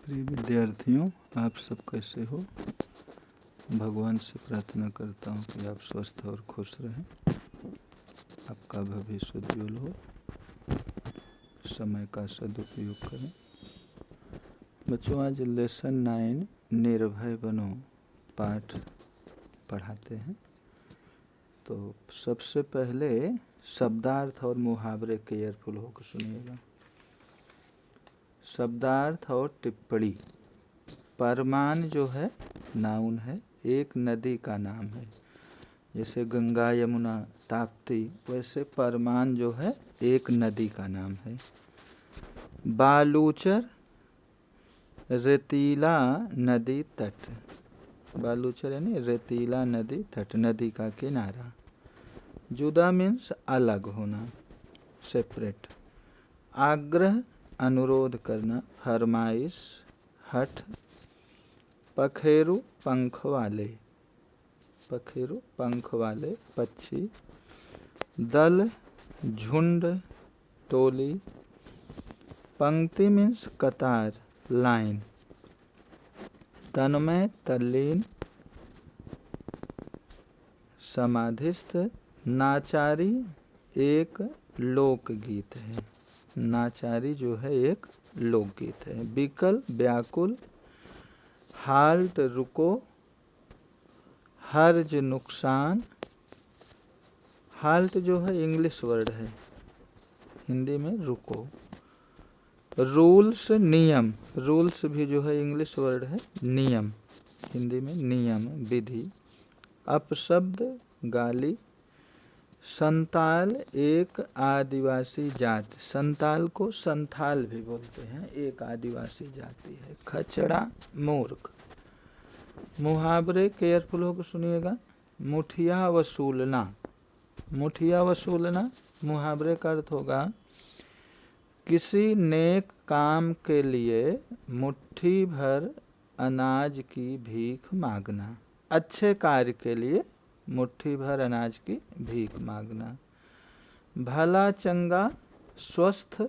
प्रिय विद्यार्थियों, आप सब कैसे हो। भगवान से प्रार्थना करता हूँ कि आप स्वस्थ और खुश रहें, आपका भविष्य उज्ज्वल हो, समय का सदुपयोग करें। बच्चों, आज लेसन 9 निर्भय बनो पाठ पढ़ाते हैं। तो सबसे पहले शब्दार्थ और मुहावरे केयरफुल होकर सुनिएगा। शब्दार्थ और टिप्पणी। परमान जो है नाउन है, एक नदी का नाम है। जैसे गंगा, यमुना, ताप्ती, वैसे परमान जो है एक नदी का नाम है। बालूचर रेतीला नदी तट। बालूचर यानी रेतीला नदी तट, नदी का किनारा। जुदा मीन्स अलग होना, सेपरेट। आग्रह अनुरोध करना, फरमाइश, हठ। पखेरु पंख वाले, पखेरु पंख वाले पक्षी। दल झुंड, टोली। पंक्ति मीन्स कतार, लाइन। तन्मय तल्लीन, समाधिस्थ। नाचारी एक लोकगीत है। नाचारी जो है एक लोकगीत है। विकल व्याकुल। हाल्ट रुको। हर्ज नुकसान। हाल्ट जो है इंग्लिश वर्ड है, हिंदी में रुको। रूल्स नियम, रूल्स भी जो है इंग्लिश वर्ड है, नियम, हिंदी में नियम, विधि। अपशब्द गाली। संताल एक आदिवासी जाति। संताल को संथाल भी बोलते हैं, एक आदिवासी जाति है। खचड़ा मूर्ख। मुहावरे केयरफुल होकर सुनिएगा। मुठिया वसूलना। मुठिया वसूलना मुहावरे का अर्थ होगा किसी नेक काम के लिए मुट्ठी भर अनाज की भीख मांगना। अच्छे कार्य के लिए मुट्ठी भर अनाज की भीख मांगना। भला चंगा स्वस्थ।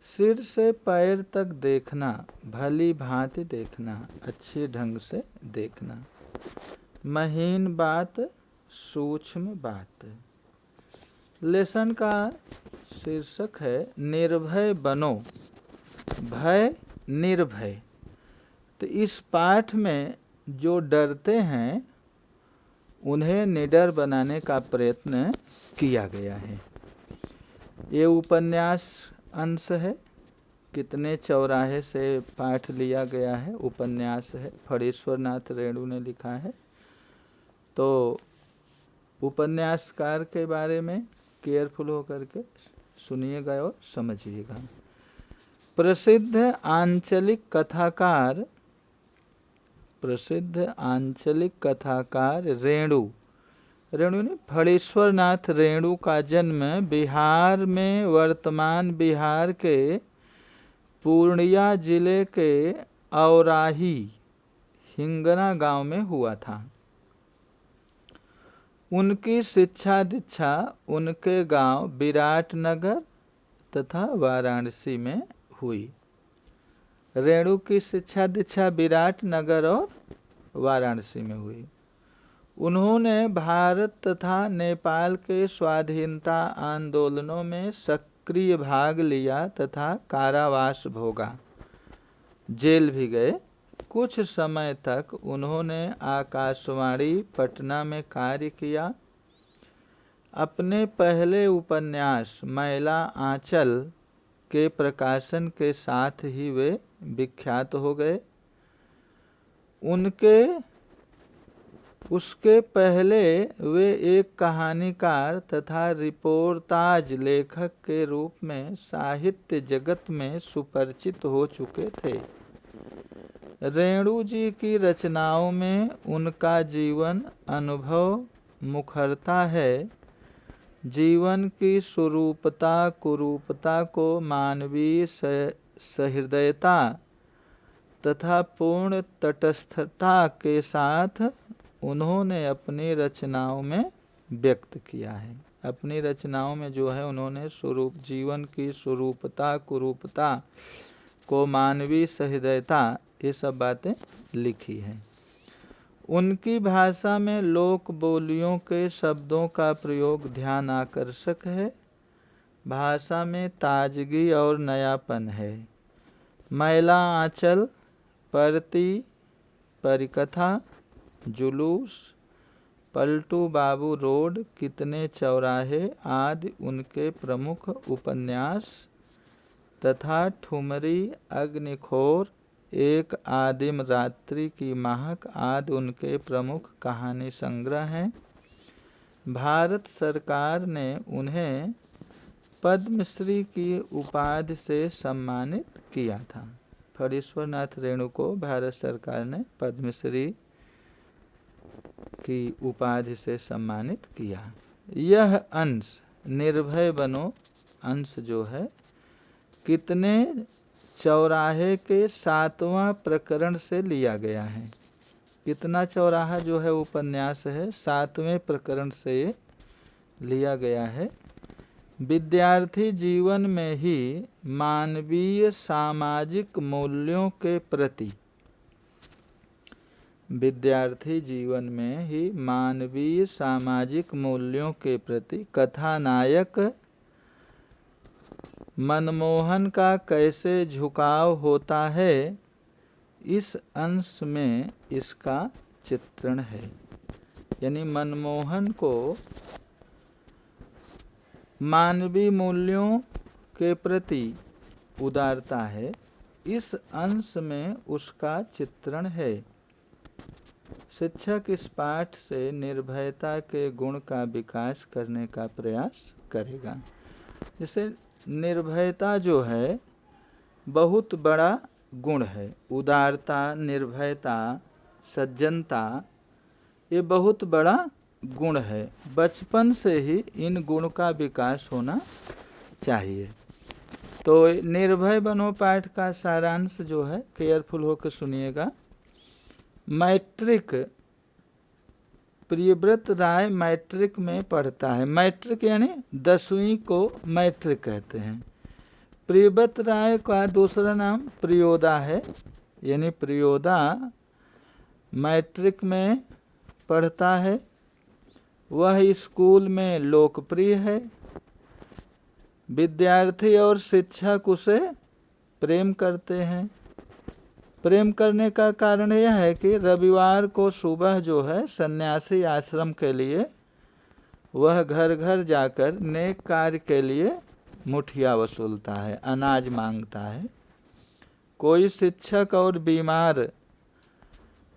सिर से पैर तक देखना, भली भांति देखना, अच्छे ढंग से देखना। महीन बात, सूक्ष्म बात। लेसन का शीर्षक है निर्भय बनो, भय निर्भय। तो इस पाठ में जो डरते हैं उन्हें निडर बनाने का प्रयत्न किया गया है। ये उपन्यास अंश है। कितने चौराहे से पाठ लिया गया है, उपन्यास है, फणीश्वर नाथ रेणु ने लिखा है। तो उपन्यासकार के बारे में केयरफुल होकर के सुनिएगा और समझिएगा। प्रसिद्ध आंचलिक कथाकार, प्रसिद्ध आंचलिक कथाकार रेणु। रेणु ने फणीश्वर नाथ रेणु का जन्म बिहार में, वर्तमान बिहार के पूर्णिया जिले के औराही हिंगना गांव में हुआ था। उनकी शिक्षा दीक्षा उनके गांव विराटनगर तथा वाराणसी में हुई। रेणु की शिक्षा दीक्षा विराटनगर और वाराणसी में हुई। उन्होंने भारत तथा नेपाल के स्वाधीनता आंदोलनों में सक्रिय भाग लिया तथा कारावास भोगा, जेल भी गए। कुछ समय तक उन्होंने आकाशवाणी पटना में कार्य किया। अपने पहले उपन्यास मैला आंचल के प्रकाशन के साथ ही वे विख्यात हो गए। उसके पहले वे एक कहानीकार तथा रिपोर्टाज लेखक के रूप में साहित्य जगत में सुपरिचित हो चुके थे। रेणु जी की रचनाओं में उनका जीवन अनुभव मुखरता है। जीवन की स्वरूपता कुरूपता को मानवीय सहृदयता तथा पूर्ण तटस्थता के साथ उन्होंने अपनी रचनाओं में व्यक्त किया है। अपनी रचनाओं में जो है उन्होंने स्वरूप, जीवन की स्वरूपता कुरूपता को मानवीय सहृदयता, ये सब बातें लिखी हैं। उनकी भाषा में लोक बोलियों के शब्दों का प्रयोग ध्यान आकर्षक है। भाषा में ताजगी और नयापन है। मैला आंचल, परती, परिकथा, जुलूस, पलटू बाबू रोड, कितने चौराहे आदि उनके प्रमुख उपन्यास तथा ठुमरी, अग्निखोर, एक आदिम रात्रि की महक आदि उनके प्रमुख कहानी संग्रह हैं। भारत सरकार ने उन्हें पद्मश्री की उपाधि से सम्मानित किया था। फणीश्वरनाथ रेणु को भारत सरकार ने पद्मश्री की उपाधि से सम्मानित किया। यह अंश निर्भय बनो अंश जो है कितने चौराहे के 7वां प्रकरण से लिया गया है। कितना चौराहा जो है उपन्यास है 7वें प्रकरण से लिया गया है। विद्यार्थी जीवन में ही मानवीय सामाजिक मूल्यों के प्रति, विद्यार्थी जीवन में ही मानवीय सामाजिक मूल्यों के प्रति कथानायक मनमोहन का कैसे झुकाव होता है, इस अंश में इसका चित्रण है। यानी मनमोहन को मानवीय मूल्यों के प्रति उदारता है, इस अंश में उसका चित्रण है। शिक्षक इस पाठ से निर्भयता के गुण का विकास करने का प्रयास करेगा। जैसे निर्भयता जो है बहुत बड़ा गुण है। उदारता, निर्भयता, सज्जनता, ये बहुत बड़ा गुण है। बचपन से ही इन गुण का विकास होना चाहिए। तो निर्भय बनो पाठ का सारांश जो है, केयरफुल होकर सुनिएगा। मैट्रिक, प्रियव्रत राय मैट्रिक में पढ़ता है। मैट्रिक यानी 10वीं को मैट्रिक कहते हैं। प्रियव्रत राय का दूसरा नाम प्रियोदा है, यानी प्रियोदा मैट्रिक में पढ़ता है। वह स्कूल में लोकप्रिय है। विद्यार्थी और शिक्षक उसे प्रेम करते हैं। प्रेम करने का कारण यह है कि रविवार को सुबह जो है सन्यासी आश्रम के लिए वह घर घर जाकर नेक कार्य के लिए मुठिया वसूलता है, अनाज मांगता है। कोई शिक्षक और बीमार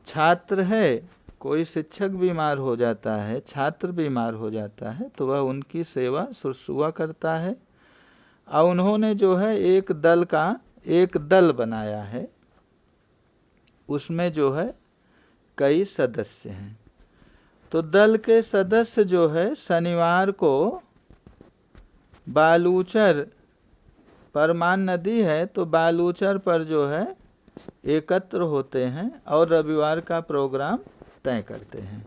छात्र है, कोई शिक्षक बीमार हो जाता है, छात्र बीमार हो जाता है, तो वह उनकी सेवा शुश्रूषा करता है। और उन्होंने जो है एक दल बनाया है, उसमें जो है कई सदस्य हैं। तो दल के सदस्य जो है शनिवार को बालूचर, परमान नदी है तो बालूचर पर जो है एकत्र होते हैं और रविवार का प्रोग्राम तय करते हैं।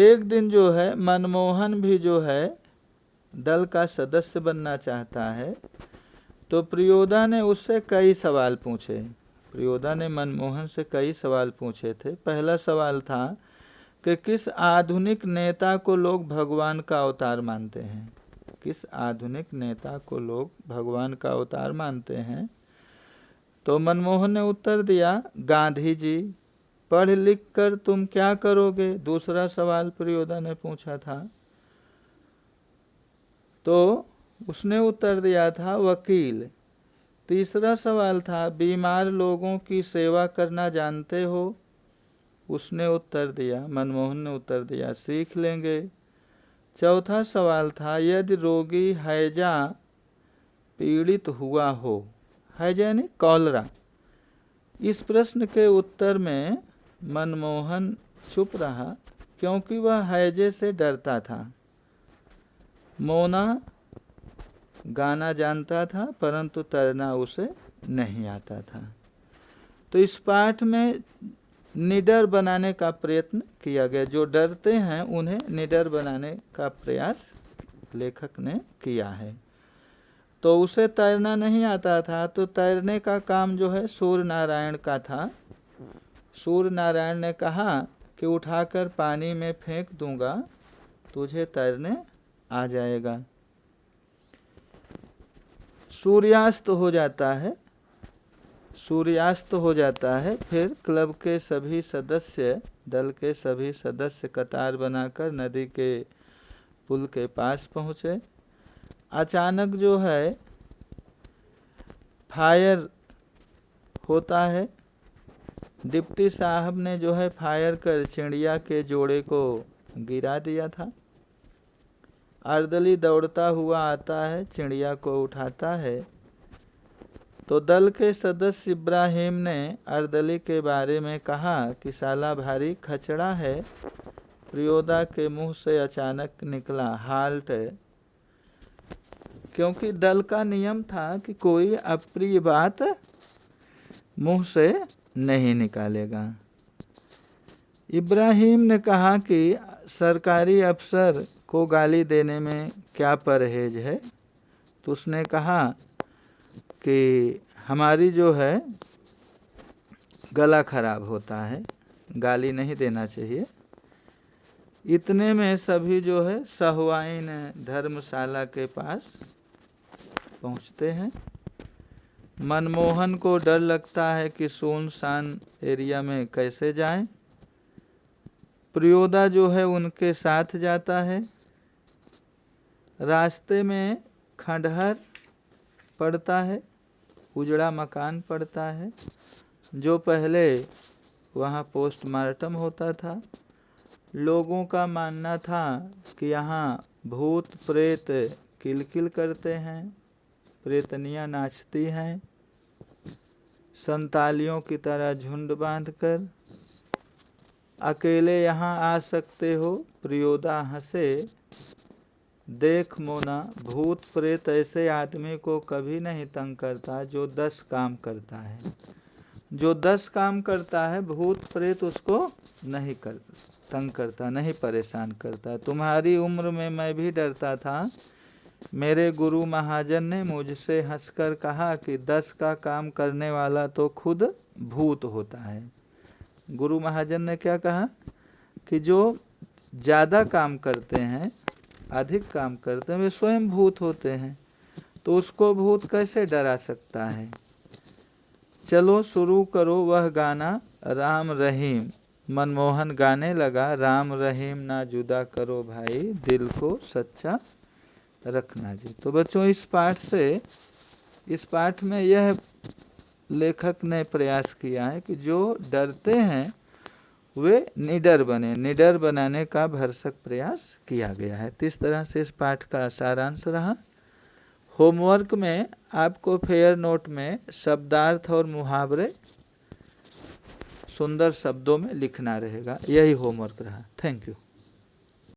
एक दिन जो है मनमोहन भी जो है दल का सदस्य बनना चाहता है, तो प्रियोदा ने उससे कई सवाल पूछे। प्रियोदा ने मनमोहन से कई सवाल पूछे थे। पहला सवाल था कि किस आधुनिक नेता को लोग भगवान का अवतार मानते हैं? किस आधुनिक नेता को लोग भगवान का अवतार मानते हैं? तो मनमोहन ने उत्तर दिया, गांधी जी। पढ़ लिख कर तुम क्या करोगे? दूसरा सवाल प्रियोदा ने पूछा था। तो उसने उत्तर दिया था, वकील। तीसरा सवाल था, बीमार लोगों की सेवा करना जानते हो? उसने उत्तर दिया, मनमोहन ने उत्तर दिया, सीख लेंगे। चौथा सवाल था, यदि रोगी हैजा पीड़ित हुआ हो, हैजा यानी कॉलरा। इस प्रश्न के उत्तर में मनमोहन चुप रहा, क्योंकि वह हैजे से डरता था। मोना गाना जानता था, परंतु तैरना उसे नहीं आता था। तो इस पाठ में निडर बनाने का प्रयत्न किया गया। जो डरते हैं उन्हें निडर बनाने का प्रयास लेखक ने किया है। तो उसे तैरना नहीं आता था, तो तैरने का काम जो है सूर्य नारायण का था। सूर्य नारायण ने कहा कि उठाकर पानी में फेंक दूंगा, तुझे तैरने आ जाएगा। सूर्यास्त हो जाता है, सूर्यास्त हो जाता है। फिर क्लब के सभी सदस्य, दल के सभी सदस्य कतार बनाकर नदी के पुल के पास पहुँचे। अचानक जो है फायर होता है। डिप्टी साहब ने जो है फायर कर चिड़िया के जोड़े को गिरा दिया था। अर्दली दौड़ता हुआ आता है, चिड़िया को उठाता है। तो दल के सदस्य इब्राहिम ने अर्दली के बारे में कहा कि साला भारी खचड़ा है। प्रियोदा के मुंह से अचानक निकला हाल्ट, क्योंकि दल का नियम था कि कोई अप्रिय बात मुंह से नहीं निकालेगा। इब्राहिम ने कहा कि सरकारी अफसर को गाली देने में क्या परहेज है। तो उसने कहा कि हमारी जो है गला खराब होता है, गाली नहीं देना चाहिए। इतने में सभी जो है सहवाइन धर्मशाला के पास पहुंचते हैं। मनमोहन को डर लगता है कि सुनसान एरिया में कैसे जाएं। प्रियोदा जो है उनके साथ जाता है। रास्ते में खंडहर पड़ता है, उजड़ा मकान पड़ता है, जो पहले वहाँ पोस्टमार्टम होता था। लोगों का मानना था कि यहाँ भूत प्रेत किलकिल करते हैं, प्रेतनियाँ नाचती हैं संतालियों की तरह झुंड बांधकर। अकेले यहाँ आ सकते हो। प्रियोदा हंसे, देख मोना, भूत प्रेत ऐसे आदमी को कभी नहीं तंग करता जो 10 काम करता है। जो 10 काम करता है भूत प्रेत उसको नहीं तंग करता, नहीं परेशान करता। तुम्हारी उम्र में मैं भी डरता था। मेरे गुरु महाजन ने मुझसे हंसकर कहा कि 10 का काम करने वाला तो खुद भूत होता है। गुरु महाजन ने क्या कहा कि जो ज़्यादा काम करते हैं, अधिक काम करते हैं, वे स्वयं भूत होते हैं, तो उसको भूत कैसे डरा सकता है। चलो शुरू करो वह गाना राम रहीम। मनमोहन गाने लगा, राम रहीम ना जुदा करो भाई, दिल को सच्चा रखना जी। तो बच्चों इस पाठ में यह लेखक ने प्रयास किया है कि जो डरते हैं वे निडर बने, निडर बनाने का भरसक प्रयास किया गया है। तो इस तरह से इस पाठ का सारांश रहा। होमवर्क में आपको फेयर नोट में शब्दार्थ और मुहावरे सुंदर शब्दों में लिखना रहेगा। यही होमवर्क रहा। Thank you.